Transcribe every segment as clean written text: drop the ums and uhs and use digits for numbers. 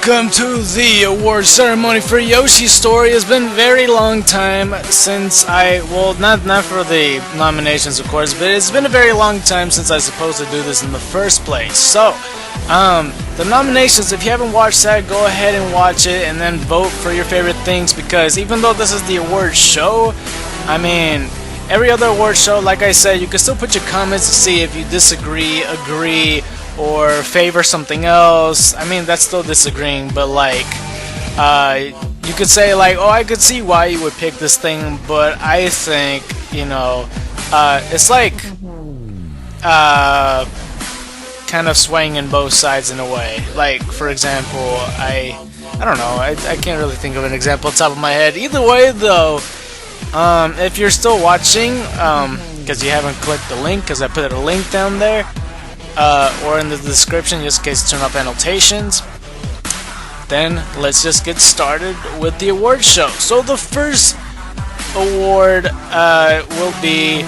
Welcome to the award ceremony for Yoshi Story. It's been a very long time since not for the nominations of course, but it's been a very long time since I was supposed to do this in the first place. So, the nominations, if you haven't watched that, go ahead and watch it and then vote for your favorite things, because even though this is the award show, I mean, every other award show, like I said, you can still put your comments to see if you disagree, agree, or favor something else. I mean, that's still disagreeing, but like, you could say like, oh, I could see why you would pick this thing, but I think, you know, it's like, kind of swaying in both sides in a way. Like, for example, I don't know, I can't really think of an example on top of my head. Either way, though, if you're still watching, because you haven't clicked the link, because I put a link down there, or in the description, just in case you turn off annotations, then let's just get started with the award show. So the first award will be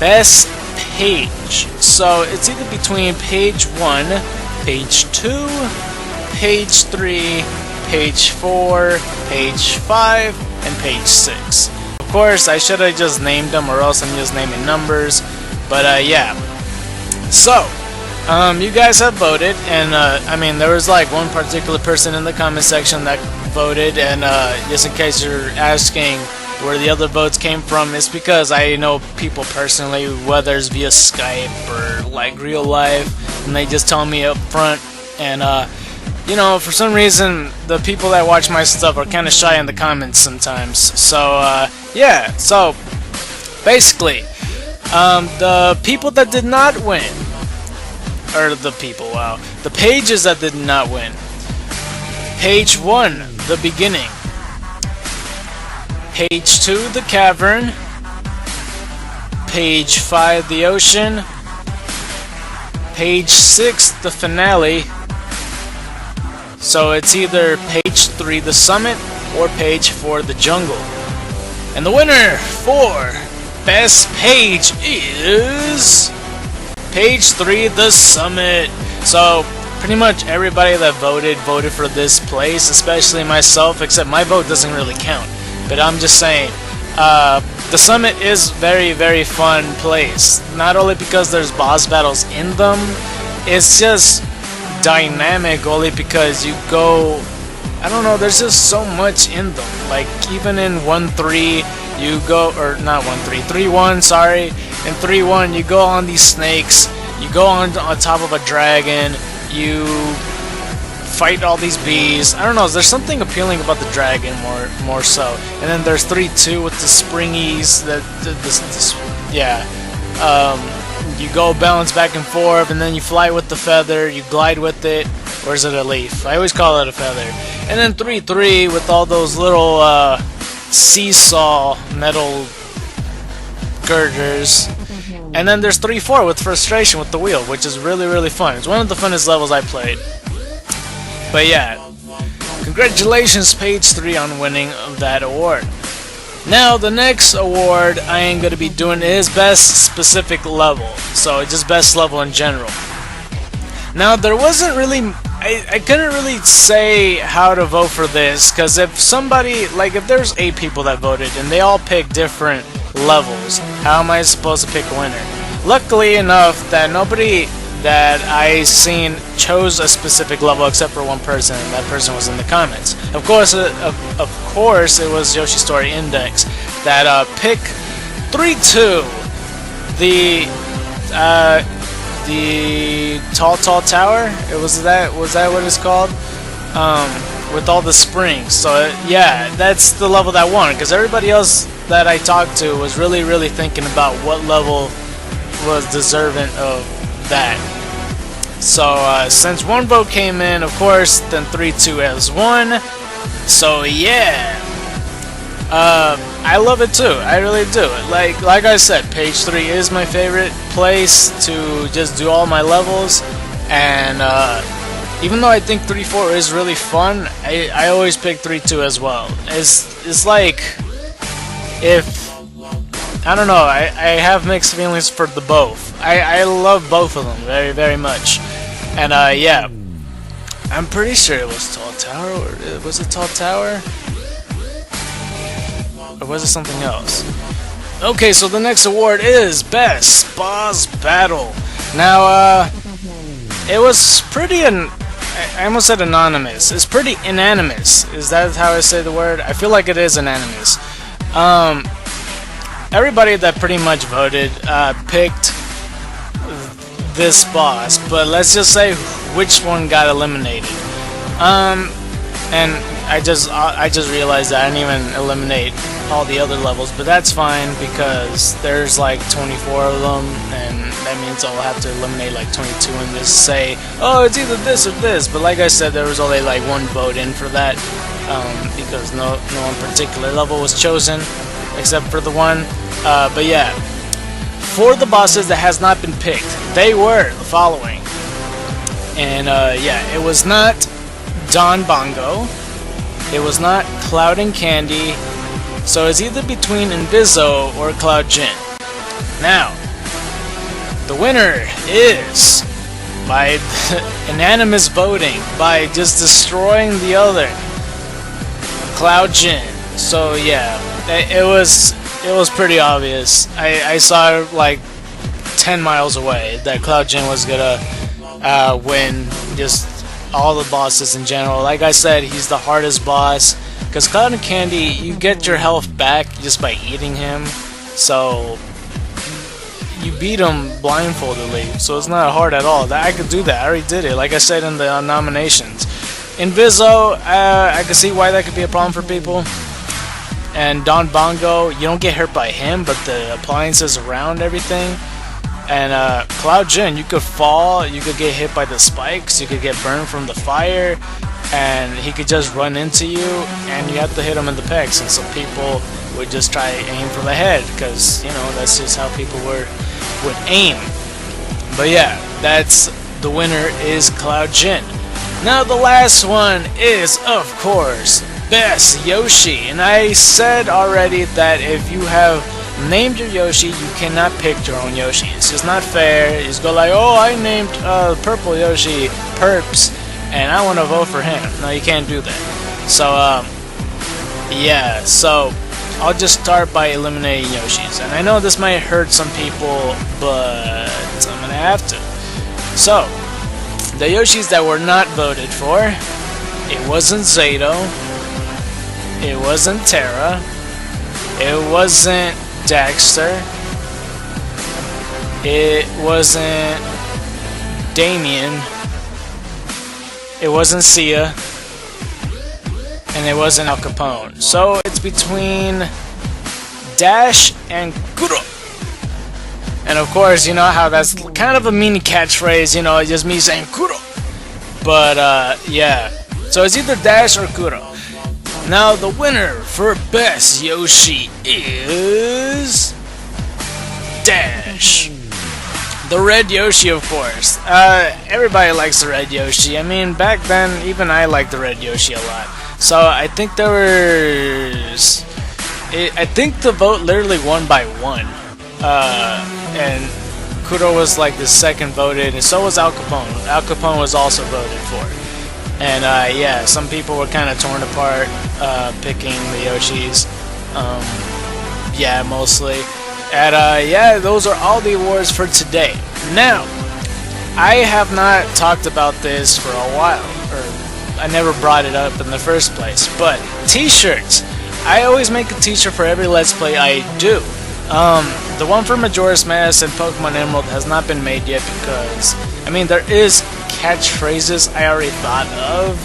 Best Page. So it's either between page 1, page 2, page 3, page 4, page 5, and page 6. Of course, I should have just named them, or else I'm just naming numbers, but yeah. So, you guys have voted, and I mean, there was like one particular person in the comment section that voted, and just in case you're asking where the other votes came from, it's because I know people personally, whether it's via Skype or like real life, and they just tell me up front, and you know, for some reason, the people that watch my stuff are kind of shy in the comments sometimes. So yeah, so basically, the people that did not win, or the pages that did not win. Page 1, the beginning. Page 2, the cavern. Page 5, the ocean. Page 6, the finale. So it's either page 3, the summit, or page 4, the jungle. And the winner for Best Page is page 3, the summit. So pretty much everybody that voted for this place, especially myself, except my vote doesn't really count. But I'm just saying, the summit is very, very fun place. Not only because there's boss battles in them, it's just dynamic only because you go, I don't know, there's just so much in them. Like even in 1-3 you go, or not 1-3, 3-1, sorry, in 3-1 you go on these snakes, you go on top of a dragon, you fight all these bees. I don't know, there's something appealing about the dragon more so. And then there's 3-2 with the springies, yeah. You go bounce back and forth, and then you fly with the feather, you glide with it, or is it a leaf? I always call it a feather. And then 3-3 with all those little seesaw metal girders. And then there's 3-4 with frustration with the wheel, which is really, really fun. It's one of the funnest levels I played. But yeah, congratulations page 3 on winning that award. Now the next award I am going to be doing is Best Specific Level. So just best level in general. Now there wasn't really, I couldn't really say how to vote for this, because if somebody, like if there's 8 people that voted and they all pick different levels, how am I supposed to pick a winner? Luckily enough that nobody that I seen chose a specific level except for one person, and that person was in the comments. Of course, it was Yoshi Story Index that picked 3-2, the tall tower. Was that what it's called? With all the springs. So yeah, that's the level that won, because everybody else that I talked to was really, really thinking about what level was deserving of that. So since one vote came in, of course, then 3-2 has won. So yeah, I love it too. I really do. Like I said, page 3 is my favorite place to just do all my levels, and even though I think 3-4 is really fun, I always pick 3-2 as well. It's like, if I don't know, I have mixed feelings for the both. I love both of them very, very much. And yeah, I'm pretty sure it was Tall Tower, or was it Tall Tower? Or was it something else? Okay, so the next award is Best Boss Battle. Now, it was pretty, I almost said anonymous. It's pretty unanimous. Is that how I say the word? I feel like it is unanimous. Everybody that pretty much voted picked this boss, but let's just say which one got eliminated. And I just realized that I didn't even eliminate all the other levels, but that's fine because there's like 24 of them, and that means I'll have to eliminate like 22 and just say, oh, it's either this or this. But like I said, there was only like one vote in for that, because no one particular level was chosen except for the one. But yeah, for the bosses that has not been picked, they were the following. And yeah, it was not Don Bongo, it was not Cloud and Candy, so it's either between Inviso or Cloud Jin. Now, the winner is, by unanimous voting, by just destroying the other, Cloud Jin. So yeah, it was pretty obvious. I saw like 10 miles away that Cloud Jin was gonna win just all the bosses in general. Like I said, he's the hardest boss because Cloud and Candy, you get your health back just by eating him, so you beat him blindfoldedly, so it's not hard at all. I could do that. I already did it, like I said in the nominations. Inviso, I can see why that could be a problem for people. And Don Bongo, you don't get hurt by him, but the appliances around everything. And Cloud Jin, you could fall, you could get hit by the spikes, you could get burned from the fire, and he could just run into you, and you have to hit him in the pecs. And some people would just try aim for the head, because you know that's just how people would aim. But yeah, that's the winner is Cloud Jin. Now the last one is, of course, Best Yoshi. And I said already that if you have named your Yoshi, you cannot pick your own Yoshi. It's just not fair. You just go like, oh, I named Purple Yoshi Perps, and I want to vote for him. No, you can't do that. So, yeah, so I'll just start by eliminating Yoshis. And I know this might hurt some people, but I'm gonna have to. So, the Yoshis that were not voted for, it wasn't Zato, it wasn't Terra, it wasn't Daxter, it wasn't Damien, it wasn't Sia, and it wasn't Al Capone. So it's between Dash and Kuro. And of course, you know how that's kind of a mini catchphrase, you know, just me saying Kuro. But yeah, so it's either Dash or Kuro. Now the winner for Best Yoshi is Dash. The red Yoshi, of course. Everybody likes the red Yoshi. I mean, back then, even I liked the red Yoshi a lot. So I think there was... I think the vote literally won by one. And Kuro was like the second voted, and so was Al Capone. Al Capone was also voted for. And yeah, some people were kind of torn apart picking the Yoshis. Yeah, mostly. And yeah, those are all the awards for today. Now, I have not talked about this for a while, or I never brought it up in the first place, but t-shirts. I always make a t-shirt for every Let's Play I do. The one for Majora's Mask and Pokemon Emerald has not been made yet because, I mean, there is catchphrases I already thought of,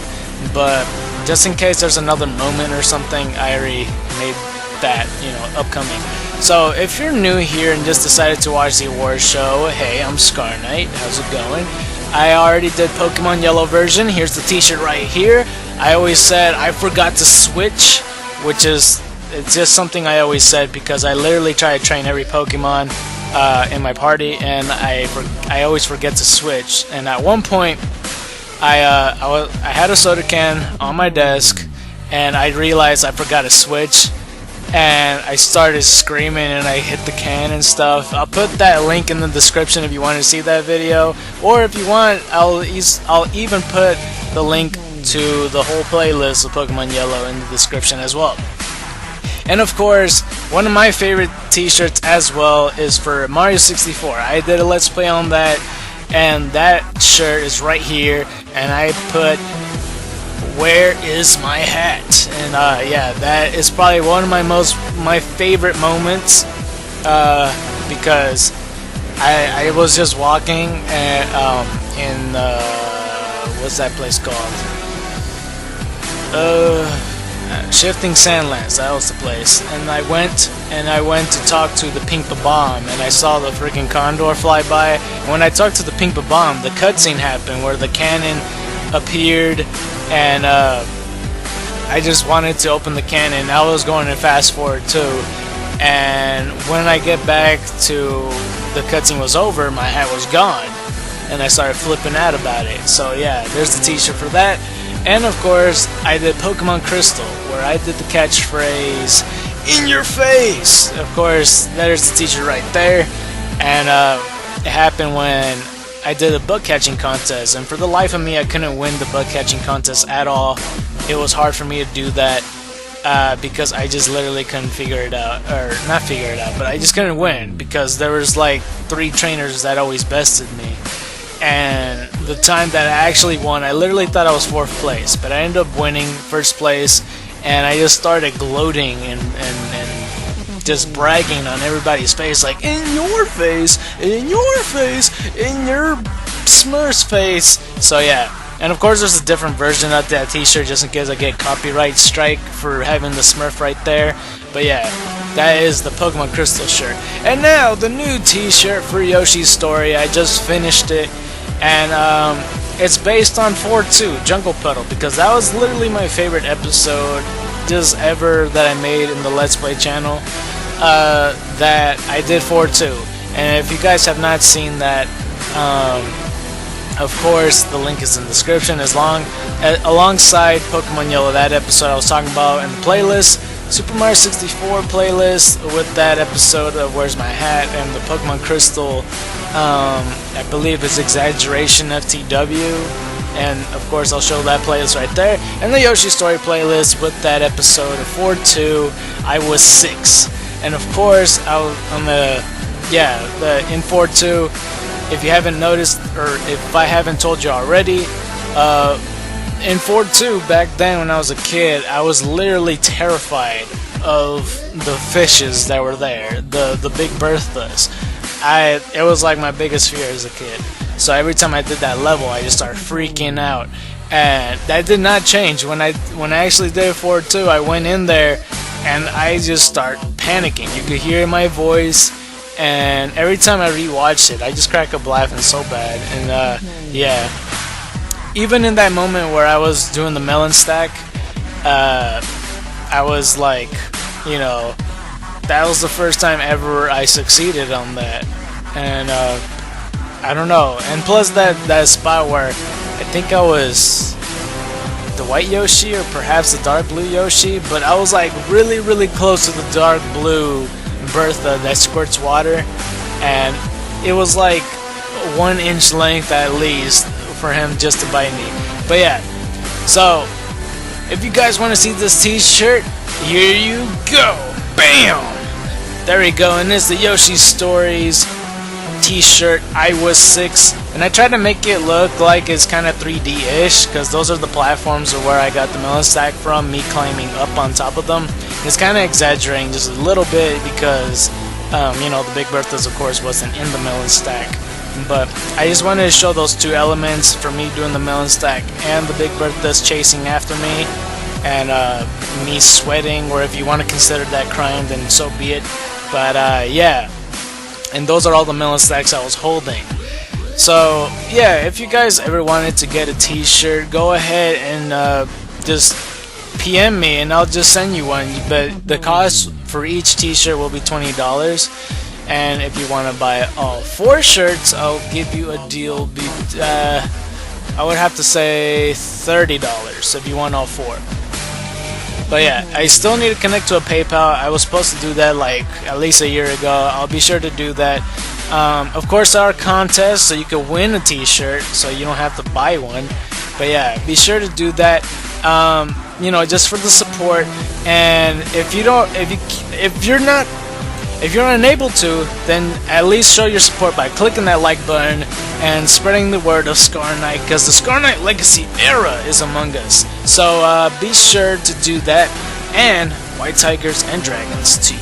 but just in case there's another moment or something, I already made that, you know, upcoming. So if you're new here and just decided to watch the awards show, hey, I'm ScarKnight, how's it going? I already did Pokemon Yellow version, here's the t-shirt right here. I always said I forgot to switch, which is, it's just something I always said because I literally try to train every Pokemon in my party, and I always forget to switch. And at one point, I had a soda can on my desk, and I realized I forgot to switch. and I started screaming and I hit the can and stuff. I'll put that link in the description if you want to see that video, or if you want, I'll even put the link to the whole playlist of Pokemon Yellow in the description as well. And of course, one of my favorite t-shirts as well is for Mario 64. I did a Let's Play on that, and that shirt is right here, and I put "Where is my hat?" And yeah, that is probably one of my favorite moments, because I was just walking in what's that place called? Shifting Sandlands. That was the place. And I went to talk to the Pink Bomb, and I saw the freaking condor fly by. And when I talked to the Pink Bomb, the cutscene happened where the cannon appeared, and I just wanted to open the cannon. I was going to fast forward too, and when I get back to the cutscene was over, my hat was gone, and I started flipping out about it. So yeah, there's the t-shirt for that. And of course, I did Pokemon Crystal, where I did the catchphrase, "In your face!" Of course, there's the t-shirt right there. And it happened when I did a bug catching contest, and for the life of me, I couldn't win the bug catching contest at all. It was hard for me to do that because I just literally couldn't figure it out, or not figure it out, but I just couldn't win because there was like 3 trainers that always bested me. And the time that I actually won, I literally thought I was 4th place, but I ended up winning 1st place, and I just started gloating and just bragging on everybody's face, like, "In your face, in your face, in your Smurf's face." So yeah, and of course there's a different version of that t-shirt just in case I get copyright strike for having the Smurf right there. But yeah, that is the Pokemon Crystal shirt. And now the new t-shirt for Yoshi's Story. I just finished it, and it's based on 4-2 Jungle Puddle, because that was literally my favorite episode just ever that I made in the Let's Play channel, that I did 4-2. And if you guys have not seen that, of course the link is in the description, alongside Pokemon Yellow, that episode I was talking about in the playlist, Super Mario 64 playlist with that episode of Where's My Hat, and the Pokemon Crystal, I believe it's Exaggeration FTW, and of course I'll show that playlist right there, and the Yoshi Story playlist with that episode of 4-2, I was 6. And of course in 4-2, if you haven't noticed, or if I haven't told you already, in 4-2, back then when I was a kid, I was literally terrified of the fishes that were there, the big Berthas. It was like my biggest fear as a kid. So every time I did that level, I just started freaking out. And that did not change. When I actually did 4-2, I went in there and I just started panicking. You could hear my voice, and every time I rewatched it, I just crack up laughing so bad. And yeah. Even in that moment where I was doing the melon stack, I was like, you know, that was the first time ever I succeeded on that. And I don't know. And plus that spot where I think I was the white Yoshi or perhaps the dark blue Yoshi, but I was like really close to the dark blue Bertha that squirts water, and it was like 1 inch length at least for him just to bite me. But yeah, so if you guys want to see this t-shirt, here you go. Bam! There we go, and it's the Yoshi Stories t-shirt. I was 6, and I tried to make it look like it's kind of 3D-ish, because those are the platforms where I got the melon stack from, me climbing up on top of them. It's kind of exaggerating just a little bit because, you know, the Big Berthas, of course, wasn't in the melon stack. But I just wanted to show those 2 elements for me doing the melon stack and the Big Berthas chasing after me, and me sweating, or if you want to consider that crime, then so be it. But yeah, and those are all the melon stacks I was holding. So yeah, if you guys ever wanted to get a t-shirt, go ahead and just PM me and I'll just send you one. But the cost for each t-shirt will be $20. And if you want to buy all 4 shirts, I'll give you a deal. I would have to say $30 if you want all 4. But yeah, I still need to connect to a PayPal. I was supposed to do that like at least a year ago. I'll be sure to do that. Of course, there are contests, so you can win a T-shirt, so you don't have to buy one. But yeah, be sure to do that. You know, just for the support. And if you're unable to, then at least show your support by clicking that like button and spreading the word of Scar Knight, because the Scar Knight Legacy era is among us. So be sure to do that, and white tigers and dragons to you.